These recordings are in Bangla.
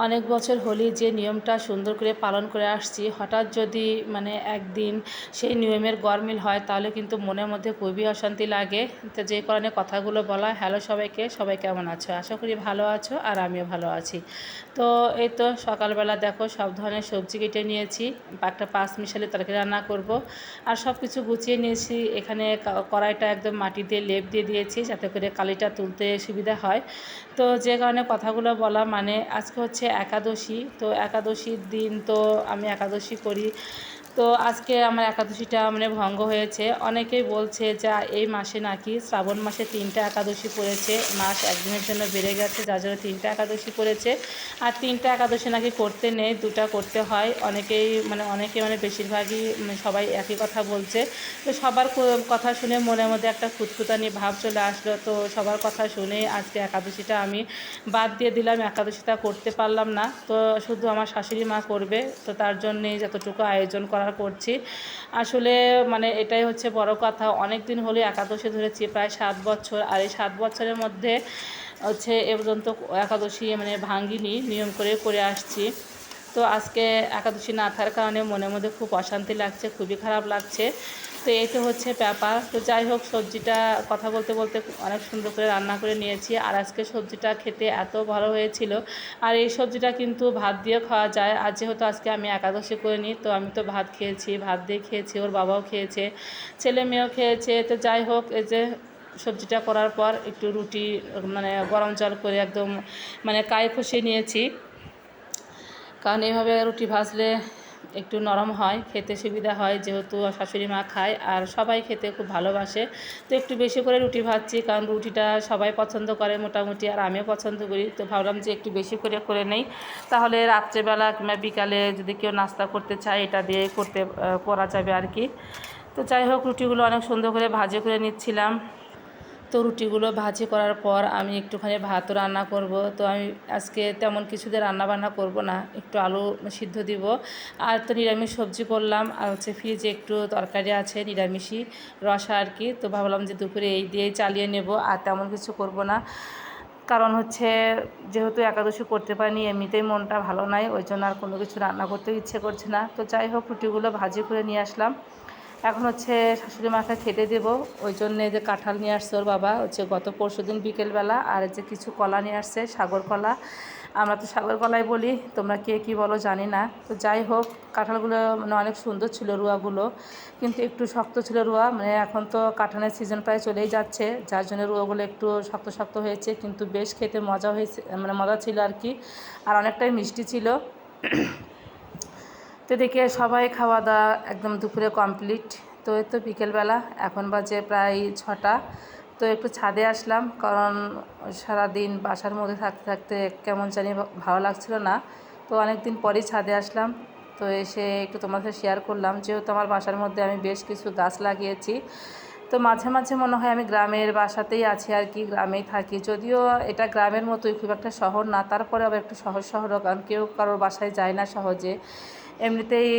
অনেক বছর হলেই যে নিয়মটা সুন্দর করে পালন করে আসছি, হঠাৎ যদি একদিন সেই নিয়মের গরমিল হয় তাহলে কিন্তু মনের মধ্যে খুবই অশান্তি লাগে। তো যে কারণে কথাগুলো বলা। হ্যালো সবাইকে, সবাই কেমন আছো? আশা করি ভালো আছো আর আমিও ভালো আছি। তো এই তো সকালবেলা দেখো সব ধরনের সবজি কেটে নিয়েছি, একটা পাঁচমিশালি তরকারি রান্না করব। আর সব কিছু গুছিয়ে নিয়েছি। এখানে কড়াইটা একদম মাটি দিয়ে লেপ দিয়ে দিয়েছি যাতে করে কালিটা তুলতে সুবিধা হয়। তো যে কারণে কথাগুলো বলা, আজকে হচ্ছে একাদশী। তো একাদশীর দিন তো আমি একাদশী করি। তো আজকে আমার একাদশীটা ভঙ্গ হয়েছে। অনেকেই বলছে যে এই মাসে নাকি শ্রাবণ মাসে 3টা একাদশী পড়েছে, মাস একদিনের জন্য বেড়ে গেছে, যার জন্য 3টা একাদশী পড়েছে। আর 3টা একাদশী নাকি করতে নেই, 2টা করতে হয়। অনেকে বেশিরভাগই সবাই একই কথা বলছে। তো সবার কথা শুনে মনের মধ্যে একটা খুঁতখুঁতানি ভাব চলে আসলো। তো সবার কথা শুনেই আজকে একাদশীটা আমি বাদ দিয়ে দিলাম, একাদশীটা করতে পারলাম না। তো শুধু আমার শাশুড়ি মা করবে, তো তার জন্যেই যতটুকু আয়োজন করার করছি। আসলে এটাই হচ্ছে বড় কথা। অনেক দিন হলে একাদশী ধরেছি, প্রায় 7 বছর। আর এই 7 বছরের মধ্যে হচ্ছে এ পর্যন্ত একাদশী ভাঙ্গিনি, নিয়ম করে করে আসছি। তো আজকে একাদশী না থাকার কারণে মনের মধ্যে খুব অশান্তি লাগছে, খুবই খারাপ লাগছে। তো এই তো হচ্ছে ব্যাপার। তো যাই হোক, সবজিটা কথা বলতে বলতে অনেক সুন্দর করে রান্না করে নিয়েছি। আর আজকে সবজিটা খেতে এত ভালো হয়েছিল। আর এই সবজিটা কিন্তু ভাত দিয়ে খাওয়া যায়। আর যেহেতু আজকে আমি একাদশী করিনি, তো আমি তো ভাত খেয়েছি, ভাত দিয়ে খেয়েছি, ওর বাবাও খেয়েছে, ছেলে মেয়েও খেয়েছে। তো যাই হোক, এই যে সবজিটা করার পর একটু রুটি গরম জল করে একদম কায় খসিয়ে নিয়েছি, কারণ এইভাবে রুটি ভাজলে একটু নরম হয়, খেতে সুবিধা হয়। যেহেতু শাশুড়ি মা খায় আর সবাই খেতে খুব ভালোবাসে, তো একটু বেশি করে রুটি ভাজছি, কারণ রুটিটা সবাই পছন্দ করে মোটামুটি, আর আমিও পছন্দ করি। তো ভাবলাম যে একটু বেশি করে করে নেই, তাহলে রাত্রেবেলা কিংবা বিকালে যদি কেউ নাস্তা করতে চায় এটা দিয়ে করা যাবে আর কি। তো যাই হোক, রুটিগুলো অনেক সুন্দর করে ভাজি করে নিচ্ছিলাম। তো রুটিগুলো ভাজি করার পর আমি একটুখানি ভাতও রান্না করব। তো আমি আজকে তেমন কিছু দিয়ে রান্নাবান্না করব না, একটু আলু সিদ্ধ দিব। আর তো নিরামিষ সবজি করলাম, আর হচ্ছে ফ্রিজে একটু তরকারি আছে নিরামিষই, রসা আর কি। তো ভাবলাম যে দুপুরে এই দিয়েই চালিয়ে নেব, আর তেমন কিছু করব না। কারণ হচ্ছে যেহেতু একাদশী করতে পারিনি, এমনিতেই মনটা ভালো নাই, ওই জন্য আর কোনো কিছু রান্না করতেও ইচ্ছে করছে না। তো যাই হোক, রুটিগুলো ভাজি করে নিয়ে আসলাম। এখন হচ্ছে শাশুড়ি মাকে খেতে দেব। ওই জন্যে যে কাঁঠাল নিয়ে আসছে ওর বাবা, হচ্ছে গত পরশুদিন বিকেলবেলা, আর যে কিছু কলা নিয়ে আসছে, সাগর কলা। আমরা তো সাগর কলাই বলি, তোমরা কে কী বলো জানি না। তো যাই হোক, কাঁঠালগুলো অনেক সুন্দর ছিল, রুয়াগুলো কিন্তু একটু শক্ত ছিল রুয়া। এখন তো কাঁঠালের সিজন প্রায় চলেই যাচ্ছে, যার জন্য রুয়াগুলো একটু শক্ত শক্ত হয়েছে, কিন্তু বেশ খেতে মজা হয়েছে, মজা ছিল আর কি। আর অনেকটাই মিষ্টি ছিল। তো দেখে সবাই খাওয়া দাওয়া একদম দুপুরে কমপ্লিট। তো এই তো বিকেলবেলা, এখন বাজে প্রায় 6টা। তো একটু ছাদে আসলাম, কারণ সারাদিন বাসার মধ্যে থাকতে থাকতে কেমন জানি ভালো লাগছিল না। তো অনেক দিন পরেই ছাদে আসলাম। তো এসে একটু তোমার সাথে শেয়ার করলাম, যেহেতু আমার বাসার মধ্যে আমি বেশ কিছু গাছ লাগিয়েছি। তো মাঝে মাঝে মনে হয় আমি গ্রামের বাসাতেই আছি আর কি, গ্রামেই থাকি। যদিও এটা গ্রামের মতোই, খুব একটা শহর না, তারপরে আবার একটু শহরও, কারণ কেউ কারোর বাসায় যায় না সহজে। এমনিতেই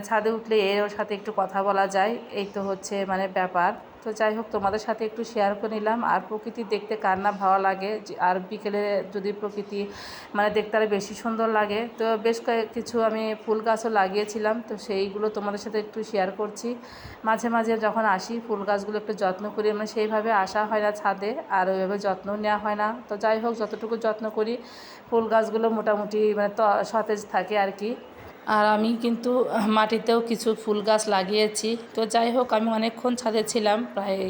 ছাদে উঠলে এর সাথে একটু কথা বলা যায়, এই তো হচ্ছে ব্যাপার। তো যাই হোক, তোমাদের সাথে একটু শেয়ার করে নিলাম। আর প্রকৃতি দেখতে কার না ভালো লাগে, আর বিকেলে যদি প্রকৃতি দেখতে আরও বেশি সুন্দর লাগে। তো বেশ কিছু আমি ফুল গাছও লাগিয়েছিলাম, তো সেইগুলো তোমাদের সাথে একটু শেয়ার করছি। মাঝে মাঝে যখন আসি ফুল গাছগুলো একটু যত্ন করি, সেইভাবে আসা হয় না ছাদে, আর ওইভাবে যত্নও নেওয়া হয় না। তো যাই হোক, যতটুকু যত্ন করি ফুল গাছগুলো মোটামুটি সতেজ থাকে আর কি। আর আমি কিন্তু মাটিতেও কিছু ফুল গাছ লাগিয়েছি। তো যাই হোক, আমি অনেকক্ষণ ছাদে ছিলাম, প্রায়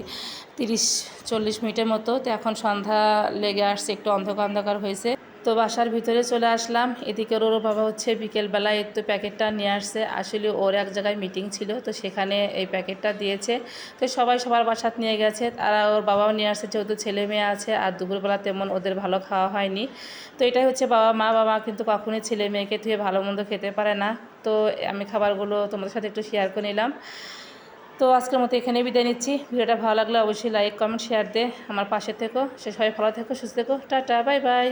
30-40 মিনিটের মতো। তো এখন সন্ধ্যা লেগে আসছে, একটু অন্ধকার অন্ধকার হয়েছে। তো বাসার ভিতরে চলে আসলাম। এদিকে ওর বাবা হচ্ছে বিকেলবেলায় একটু প্যাকেটটা নিয়ে আসছে। আসলে ওর এক জায়গায় মিটিং ছিল, তো সেখানে এই প্যাকেটটা দিয়েছে। তো সবাই সবার বাসাত নিয়ে গেছে, আর ওর বাবাও নিয়ে আসছে, যেহেতু ছেলে মেয়ে আছে। আর দুপুরবেলা তেমন ওদের ভালো খাওয়া হয়নি। তো এটাই হচ্ছে বাবা কিন্তু কখনোই ছেলে মেয়েকে ধুয়ে ভালো মন্দ খেতে পারে না। তো আমি খাবারগুলো তোমাদের সাথে একটু শেয়ার করে নিলাম। তো আজকের মতো এখানেই বিদায় নিচ্ছি। ভিডিওটা ভালো লাগলে অবশ্যই লাইক কমেন্ট শেয়ার দিয়ে আমার পাশে থেকো। সে সবাই ভালো থেকো, সুস্থ থেকো, টাটা, বাই বাই।